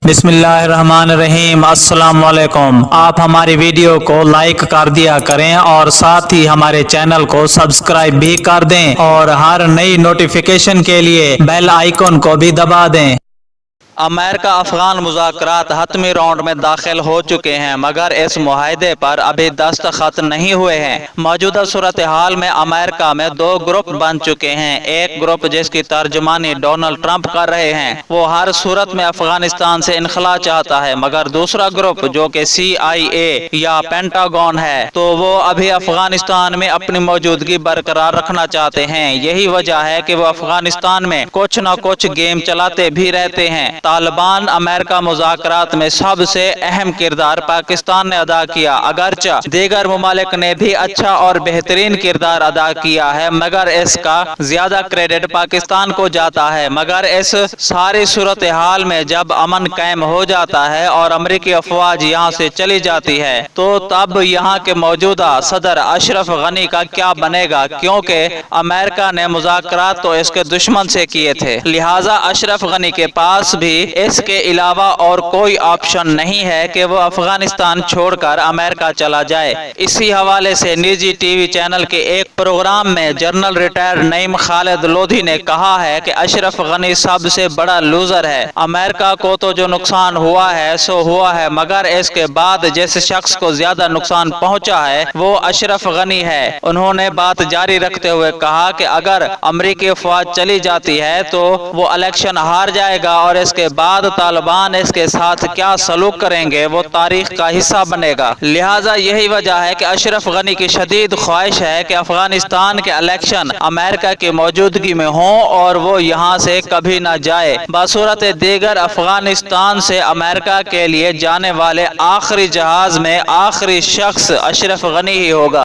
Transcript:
بسم اللہ الرحمن الرحیم۔ السلام علیکم۔ آپ ہماری ویڈیو کو لائک کر دیا کریں اور ساتھ ہی ہمارے چینل کو سبسکرائب بھی کر دیں اور ہر نئی نوٹیفیکیشن کے لیے بیل آئیکن کو بھی دبا دیں۔ امریکہ افغان مذاکرات حتمی راؤنڈ میں داخل ہو چکے ہیں، مگر اس معاہدے پر ابھی دستخط نہیں ہوئے ہیں۔ موجودہ صورتحال میں امریکہ میں دو گروپ بن چکے ہیں۔ ایک گروپ جس کی ترجمانی ڈونلڈ ٹرمپ کر رہے ہیں، وہ ہر صورت میں افغانستان سے انخلا چاہتا ہے، مگر دوسرا گروپ جو کہ CIA یا پینٹاگون ہے تو وہ ابھی افغانستان میں اپنی موجودگی برقرار رکھنا چاہتے ہیں۔ یہی وجہ ہے کہ وہ افغانستان میں کچھ نہ کچھ گیم چلاتے بھی رہتے ہیں۔ طالبان امریکہ مذاکرات میں سب سے اہم کردار پاکستان نے ادا کیا، اگرچہ دیگر ممالک نے بھی اچھا اور بہترین کردار ادا کیا ہے، مگر اس کا زیادہ کریڈٹ پاکستان کو جاتا ہے۔ مگر اس ساری صورتحال میں جب امن قائم ہو جاتا ہے اور امریکی افواج یہاں سے چلی جاتی ہے تو تب یہاں کے موجودہ صدر اشرف غنی کا کیا بنے گا، کیونکہ امریکہ نے مذاکرات تو اس کے دشمن سے کیے تھے، لہٰذا اشرف غنی کے پاس بھی اس کے علاوہ اور کوئی آپشن نہیں ہے کہ وہ افغانستان چھوڑ کر امریکہ چلا جائے۔ اسی حوالے سے نجی ٹی وی چینل کے ایک پروگرام میں جنرل ریٹائرڈ نعیم خالد لودھی نے کہا ہے کہ اشرف غنی سب سے بڑا لوزر ہے۔ امریکہ کو تو جو نقصان ہوا ہے سو ہوا ہے، مگر اس کے بعد جس شخص کو زیادہ نقصان پہنچا ہے وہ اشرف غنی ہے۔ انہوں نے بات جاری رکھتے ہوئے کہا کہ اگر امریکی افواج چلی جاتی ہے تو وہ الیکشن ہار جائے گا اور اس کے بعد طالبان اس کے ساتھ کیا سلوک کریں گے وہ تاریخ کا حصہ بنے گا۔ لہٰذا یہی وجہ ہے کہ اشرف غنی کی شدید خواہش ہے کہ افغانستان کے الیکشن امریکہ کی موجودگی میں ہوں اور وہ یہاں سے کبھی نہ جائے۔ بصورت دیگر افغانستان سے امریکہ کے لیے جانے والے آخری جہاز میں آخری شخص اشرف غنی ہی ہوگا۔